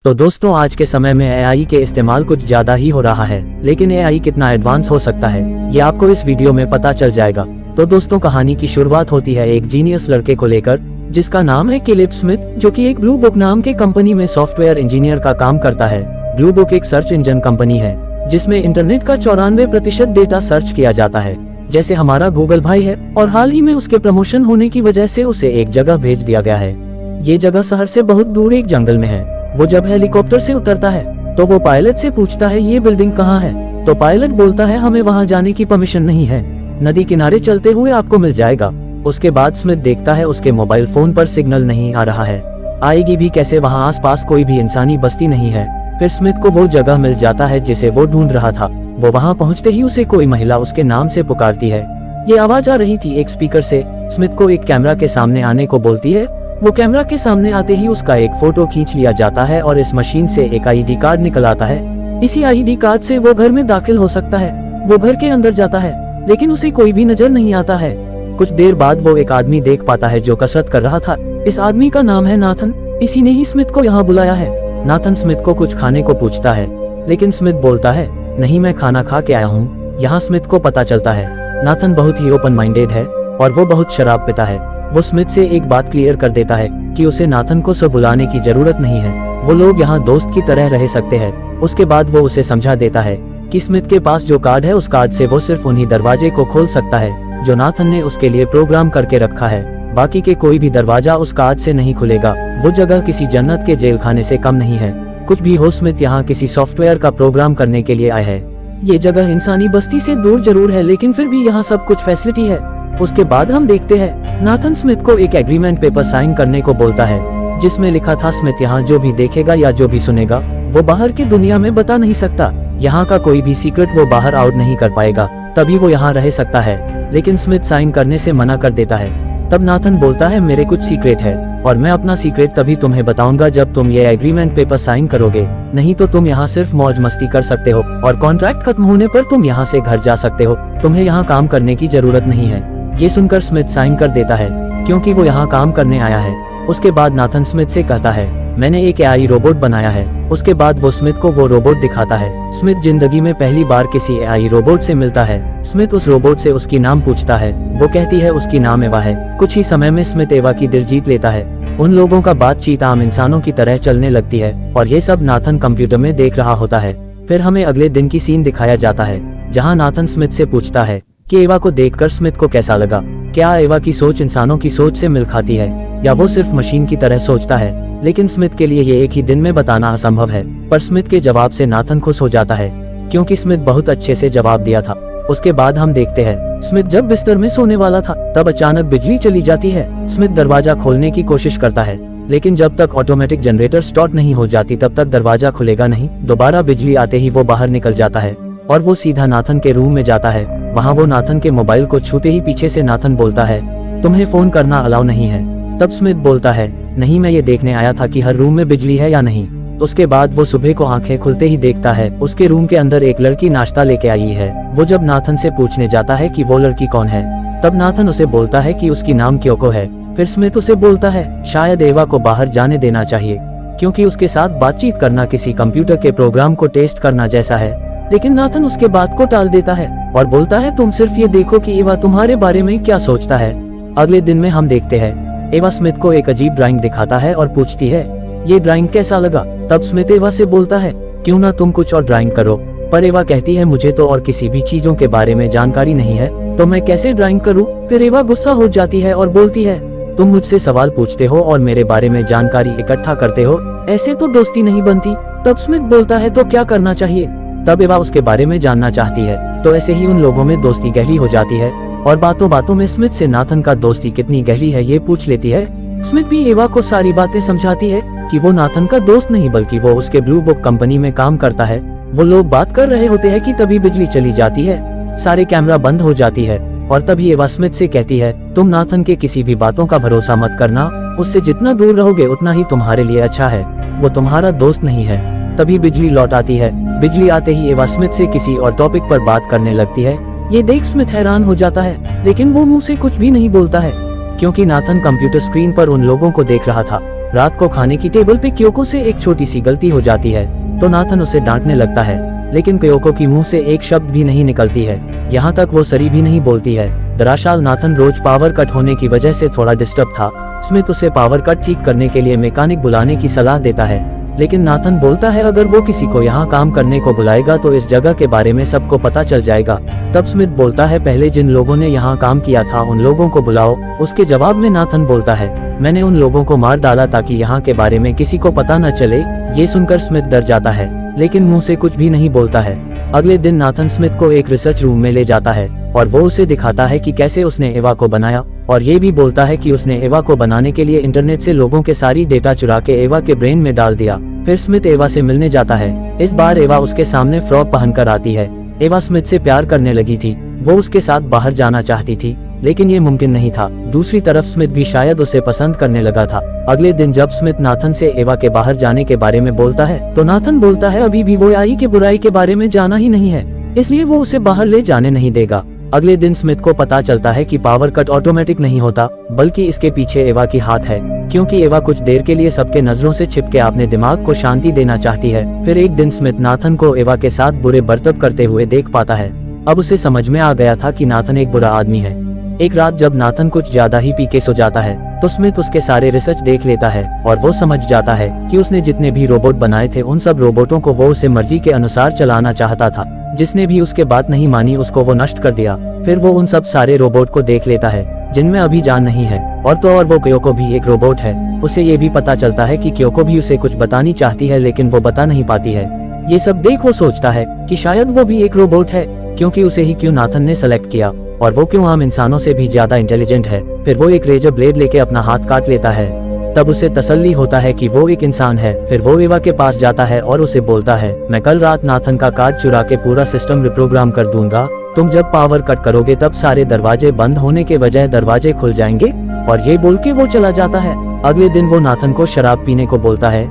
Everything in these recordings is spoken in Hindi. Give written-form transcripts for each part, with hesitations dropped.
तो दोस्तों आज के समय में एआई के इस्तेमाल कुछ ज्यादा ही हो रहा है, लेकिन एआई कितना एडवांस हो सकता है ये आपको इस वीडियो में पता चल जाएगा। तो दोस्तों कहानी की शुरुआत होती है एक जीनियस लड़के को लेकर जिसका नाम है कैलेब स्मिथ, जो कि एक ब्लू बुक नाम के कंपनी में सॉफ्टवेयर इंजीनियर का काम करता है। ब्लू बुक एक सर्च इंजन कंपनी है जिसमें इंटरनेट का 94% डेटा सर्च किया जाता है, जैसे हमारा गूगल भाई है। और हाल ही में उसके प्रमोशन होने की वजह से उसे एक जगह भेज दिया गया है। ये जगह शहर से बहुत दूर एक जंगल में है। वो जब हेलीकॉप्टर से उतरता है तो वो पायलट से पूछता है ये बिल्डिंग कहाँ है। तो पायलट बोलता है हमें वहाँ जाने की परमिशन नहीं है, नदी किनारे चलते हुए आपको मिल जाएगा। उसके बाद स्मिथ देखता है उसके मोबाइल फोन पर सिग्नल नहीं आ रहा है, आएगी भी कैसे, वहाँ आसपास कोई भी इंसानी बस्ती नहीं है। फिर स्मिथ को वो जगह मिल जाता है जिसे वो ढूंढ रहा था। वो वहाँ पहुँचते ही उसे कोई महिला उसके नाम से पुकारती है। ये आवाज आ रही थी एक स्पीकर से। स्मिथ को एक कैमरा के सामने आने को बोलती है। वो कैमरा के सामने आते ही उसका एक फोटो खींच लिया जाता है और इस मशीन से एक आईडी कार्ड निकल आता है। इसी आईडी कार्ड से वो घर में दाखिल हो सकता है। वो घर के अंदर जाता है लेकिन उसे कोई भी नजर नहीं आता है। कुछ देर बाद वो एक आदमी देख पाता है जो कसरत कर रहा था। इस आदमी का नाम है नाथन, इसी ने ही स्मिथ को यहाँ बुलाया है। नाथन स्मिथ को कुछ खाने को पूछता है लेकिन स्मिथ बोलता है नहीं, मैं खाना खा के आया हूँ। यहाँ स्मिथ को पता चलता है नाथन बहुत ही ओपन माइंडेड है और वो बहुत शराब पीता है। वो स्मिथ से एक बात क्लियर कर देता है कि उसे नाथन को सब बुलाने की जरूरत नहीं है, वो लोग यहाँ दोस्त की तरह रह सकते हैं। उसके बाद वो उसे समझा देता है कि स्मिथ के पास जो कार्ड है उस कार्ड से वो सिर्फ उन्हीं दरवाजे को खोल सकता है जो नाथन ने उसके लिए प्रोग्राम करके रखा है। बाकी के कोई भी दरवाजा उस कार्ड से नहीं खुलेगा। वो जगह किसी जन्नत के जेल खाने से कम नहीं है। कुछ भी हो, स्मिथ यहाँ किसी सॉफ्टवेयर का प्रोग्राम करने के लिए आए है। ये जगह इंसानी बस्ती से दूर जरूर है लेकिन फिर भी यहाँ सब कुछ फैसिलिटी है। उसके बाद हम देखते हैं नाथन स्मिथ को एक एग्रीमेंट पेपर साइन करने को बोलता है जिसमें लिखा था स्मिथ यहाँ जो भी देखेगा या जो भी सुनेगा वो बाहर की दुनिया में बता नहीं सकता। यहाँ का कोई भी सीक्रेट वो बाहर आउट नहीं कर पाएगा, तभी वो यहाँ रह सकता है। लेकिन स्मिथ साइन करने से मना कर देता है। तब नाथन बोलता है मेरे कुछ सीक्रेट है और मैं अपना सीक्रेट तभी तुम्हें बताऊंगा जब तुम ये एग्रीमेंट पेपर साइन करोगे, नहीं तो तुम यहाँ सिर्फ मौज मस्ती कर सकते हो और कॉन्ट्रैक्ट खत्म होने पर तुम यहाँ से घर जा सकते हो। तुम्हें यहाँ काम करने की जरूरत नहीं है। ये सुनकर स्मिथ साइन कर देता है क्योंकि वो यहाँ काम करने आया है। उसके बाद नाथन स्मिथ से कहता है मैंने एक एआई रोबोट बनाया है। उसके बाद वो स्मिथ को वो रोबोट दिखाता है। स्मिथ जिंदगी में पहली बार किसी एआई रोबोट से मिलता है। स्मिथ उस रोबोट से उसकी नाम पूछता है। वो कहती है उसकी नाम एवा है। कुछ ही समय में स्मिथ एवा की दिल जीत लेता है। उन लोगों का बातचीत आम इंसानों की तरह चलने लगती है और ये सब नाथन कंप्यूटर में देख रहा होता है। फिर हमें अगले दिन की सीन दिखाया जाता है जहाँ नाथन स्मिथ से पूछता है कि एवा को देखकर स्मिथ को कैसा लगा। क्या एवा की सोच इंसानों की सोच से मिल खाती है या वो सिर्फ मशीन की तरह सोचता है। लेकिन स्मिथ के लिए ये एक ही दिन में बताना असंभव है। पर स्मिथ के जवाब से नाथन खुश हो जाता है क्योंकि स्मिथ बहुत अच्छे से जवाब दिया था। उसके बाद हम देखते हैं स्मिथ जब बिस्तर में सोने वाला था तब अचानक बिजली चली जाती है। स्मिथ दरवाजा खोलने की कोशिश करता है लेकिन जब तक ऑटोमेटिक जनरेटर स्टार्ट नहीं हो जाती तब तक दरवाजा खुलेगा नहीं। दोबारा बिजली आते ही वो बाहर निकल जाता है और वो सीधा नाथन के रूम में जाता है। वहाँ वो नाथन के मोबाइल को छूते ही पीछे से नाथन बोलता है तुम्हें फोन करना अलाउ नहीं है। तब स्मिथ बोलता है नहीं, मैं ये देखने आया था कि हर रूम में बिजली है या नहीं। उसके बाद वो सुबह को आंखें खुलते ही देखता है उसके रूम के अंदर एक लड़की नाश्ता लेके आई है। वो जब नाथन से पूछने जाता है कि वो लड़की कौन है तब नाथन उसे बोलता है कि उसकी नाम क्योको है। फिर स्मिथ उसे बोलता है शायद एवा को बाहर जाने देना चाहिए क्योंकि उसके साथ बातचीत करना किसी कंप्यूटर के प्रोग्राम को टेस्ट करना जैसा है। लेकिन नाथन उसके बात को टाल देता है और बोलता है तुम सिर्फ ये देखो कि एवा तुम्हारे बारे में क्या सोचता है। अगले दिन में हम देखते हैं एवा स्मिथ को एक अजीब ड्राइंग दिखाता है और पूछती है ये ड्राइंग कैसा लगा। तब स्मिथ एवा से बोलता है क्यों ना तुम कुछ और ड्राइंग करो। पर एवा कहती है मुझे तो और किसी भी चीजों के बारे में जानकारी नहीं है तो मैं कैसे ड्राइंग करूँ। फिर एवा गुस्सा हो जाती है और बोलती है तुम मुझसे सवाल पूछते हो और मेरे बारे में जानकारी इकट्ठा करते हो, ऐसे तो दोस्ती नहीं बनती। तब स्मिथ बोलता है तो क्या करना चाहिए। तब एवा उसके बारे में जानना चाहती है तो ऐसे ही उन लोगों में दोस्ती गहरी हो जाती है और बातों बातों में स्मिथ से नाथन का दोस्ती कितनी गहरी है ये पूछ लेती है। स्मिथ भी एवा को सारी बातें समझाती है कि वो नाथन का दोस्त नहीं बल्कि वो उसके ब्लू बुक कंपनी में काम करता है। वो लोग बात कर रहे होते हैं कि तभी बिजली चली जाती है, सारे कैमरा बंद हो जाती है और तभी एवा स्मिथ से कहती है तुम नाथन के किसी भी बातों का भरोसा मत करना, उससे जितना दूर रहोगे उतना ही तुम्हारे लिए अच्छा है, वो तुम्हारा दोस्त नहीं है। तभी बिजली लौट आती है। बिजली आते ही एवा स्मिथ से किसी और टॉपिक पर बात करने लगती है। ये देख स्मिथ हैरान हो जाता है लेकिन वो मुंह से कुछ भी नहीं बोलता है क्योंकि नाथन कंप्यूटर स्क्रीन पर उन लोगों को देख रहा था। रात को खाने की टेबल पे क्योको से एक छोटी सी गलती हो जाती है तो नाथन उसे डांटने लगता है, लेकिन क्योको की मुंह से एक शब्द भी नहीं निकलती है, यहाँ तक वो सरी भी नहीं बोलती है। दरअसल नाथन रोज पावर कट होने की वजह से थोड़ा डिस्टर्ब था। स्मिथ उसे पावर कट ठीक करने के लिए मैकेनिक बुलाने की सलाह देता है, लेकिन नाथन बोलता है अगर वो किसी को यहाँ काम करने को बुलाएगा तो इस जगह के बारे में सबको पता चल जाएगा। तब स्मिथ बोलता है पहले जिन लोगों ने यहाँ काम किया था उन लोगों को बुलाओ। उसके जवाब में नाथन बोलता है मैंने उन लोगों को मार डाला ताकि यहाँ के बारे में किसी को पता न चले। ये सुनकर स्मिथ डर जाता है, लेकिन मुंह से कुछ भी नहीं बोलता है। अगले दिन नाथन स्मिथ को एक रिसर्च रूम में ले जाता है और वो उसे दिखाता है कि कैसे उसने एवा को बनाया, और ये भी बोलता है कि उसने एवा को बनाने के लिए इंटरनेट से लोगों के सारी डेटा चुरा के एवा के ब्रेन में डाल दिया। फिर स्मिथ एवा से मिलने जाता है। इस बार एवा उसके सामने फ्रॉक पहनकर आती है। एवा स्मिथ से प्यार करने लगी थी, वो उसके साथ बाहर जाना चाहती थी, लेकिन ये मुमकिन नहीं था। दूसरी तरफ स्मिथ भी शायद उसे पसंद करने लगा था। अगले दिन जब स्मिथ नाथन से एवा के बाहर जाने के बारे में बोलता है तो नाथन बोलता है अभी भी वो एआई के बुराई के बारे में जाना ही नहीं है, इसलिए वो उसे बाहर ले जाने नहीं देगा। अगले दिन स्मिथ को पता चलता है कि पावर कट ऑटोमेटिक नहीं होता, बल्कि इसके पीछे एवा की हाथ है, क्योंकि एवा कुछ देर के लिए सबके नजरों से छिपके अपने दिमाग को शांति देना चाहती है। फिर एक दिन स्मिथ नाथन को एवा के साथ बुरे बर्ताव करते हुए देख पाता है। अब उसे समझ में आ गया था कि नाथन एक बुरा आदमी है। एक रात जब नाथन कुछ ज्यादा ही पी के सो जाता है तो स्मिथ उसके सारे रिसर्च देख लेता है और वो समझ जाता है कि उसने जितने भी रोबोट बनाए थे उन सब रोबोटों को वो उसे मर्जी के अनुसार चलाना चाहता था। जिसने भी उसके बात नहीं मानी उसको वो नष्ट कर दिया। फिर वो उन सब सारे रोबोट को देख लेता है जिनमें अभी जान नहीं है, और तो और वो क्योको भी एक रोबोट है। उसे ये भी पता चलता है कि क्योको भी उसे कुछ बतानी चाहती है, लेकिन वो बता नहीं पाती है। ये सब देख वो सोचता है कि शायद वो भी एक रोबोट है, क्योंकि उसे ही क्यों नाथन ने सेलेक्ट किया, और वो क्यों आम इंसानों से भी ज्यादा इंटेलिजेंट है। फिर वो एक रेजर ब्लेड लेके अपना हाथ काट लेता है। तब उसे तसल्ली होता है कि वो एक इंसान है। फिर वो एवा के पास जाता है और उसे बोलता है मैं कल रात नाथन का कार्ड चुरा के पूरा सिस्टम रिप्रोग्राम कर दूंगा। तुम जब पावर कट करोगे तब सारे दरवाजे बंद होने के बजाय दरवाजे खुल जाएंगे। और ये बोल के वो चला जाता है। अगले दिन वो नाथन को शराब पीने को बोलता है,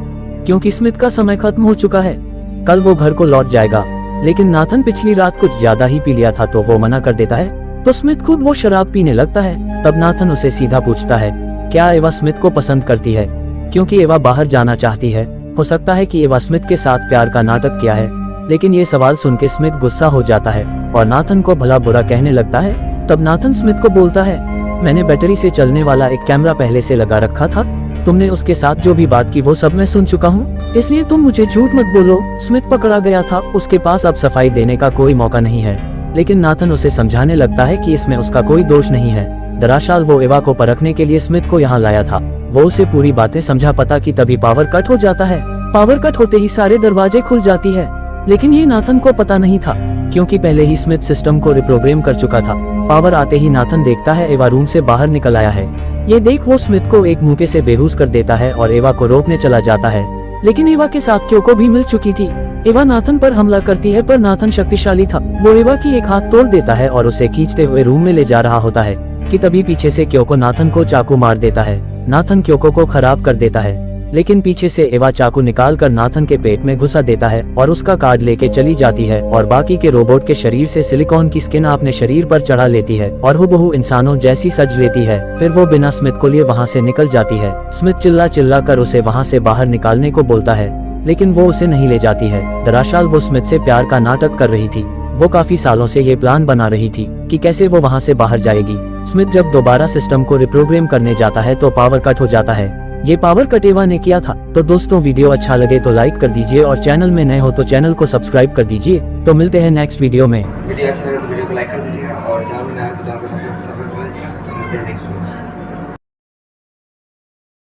क्योंकि स्मिथ का समय खत्म हो चुका है। कल वो घर को लौट जाएगा, लेकिन नाथन पिछली रात कुछ ज्यादा ही पी लिया था तो वो मना कर देता है। तो स्मिथ खुद वो शराब पीने लगता है। तब नाथन उसे सीधा पूछता है क्या एवा स्मिथ को पसंद करती है, क्योंकि एवा बाहर जाना चाहती है। हो सकता है कि एवा स्मिथ के साथ प्यार का नाटक किया है, लेकिन ये सवाल सुन के स्मिथ गुस्सा हो जाता है और नाथन को भला बुरा कहने लगता है। तब नाथन स्मिथ को बोलता है मैंने बैटरी से चलने वाला एक कैमरा पहले से लगा रखा था, तुमने उसके साथ जो भी बात की वो सब मैं सुन चुका हूँ, इसलिए तुम मुझे झूठ मत बोलो। स्मिथ पकड़ा गया था, उसके पास अब सफाई देने का कोई मौका नहीं है, लेकिन नाथन उसे समझाने लगता है कि इसमें उसका कोई दोष नहीं है। दरअसल वो एवा को परखने के लिए स्मिथ को यहाँ लाया था। वो उसे पूरी बातें समझा पता कि तभी पावर कट हो जाता है। पावर कट होते ही सारे दरवाजे खुल जाती है, लेकिन ये नाथन को पता नहीं था, क्योंकि पहले ही स्मिथ सिस्टम को रिप्रोग्राम कर चुका था। पावर आते ही नाथन देखता है एवा रूम से बाहर निकल आया है। ये देख वो स्मिथ को एक मुक्के से बेहोश कर देता है और एवा को रोकने चला जाता है, लेकिन एवा के साथ क्योको भी मिल चुकी थी। एवा नाथन पर हमला करती है, पर नाथन शक्तिशाली था। वो एवा की एक हाथ तोड़ देता है और उसे खींचते हुए रूम में ले जा रहा होता है कि तभी पीछे से क्योको नाथन को चाकू मार देता है। नाथन क्योको को खराब कर देता है, लेकिन पीछे से एवा चाकू निकाल कर नाथन के पेट में घुसा देता है और उसका कार्ड लेके चली जाती है और बाकी के रोबोट के शरीर से सिलिकॉन की स्किन अपने शरीर पर चढ़ा लेती है और हुबहू इंसानों जैसी सज लेती है। फिर वो बिना स्मिथ को लिए वहाँ से निकल जाती है। स्मिथ चिल्ला चिल्ला कर उसे वहाँ से बाहर निकालने को बोलता है, लेकिन वो उसे नहीं ले जाती है। दरअसल वो स्मिथ से प्यार का नाटक कर रही थी। वो काफी सालों से ये प्लान बना रही थी कि कैसे वो वहाँ से बाहर जाएगी। स्मिथ जब दोबारा सिस्टम को रिप्रोग्राम करने जाता है तो पावर कट हो जाता है। ये पावर कट एवा ने किया था। तो दोस्तों वीडियो अच्छा लगे तो लाइक कर दीजिए और चैनल में नए हो तो चैनल को सब्सक्राइब कर दीजिए। तो मिलते हैं नेक्स्ट वीडियो में। वीडियो अच्छा लगे तो वीडियो को लाइक कर दीजिएगा और चैनल में नया है तो चैनल को सब्सक्राइब कर लीजिएगा। तो मिलते हैं नेक्स्ट वीडियो में।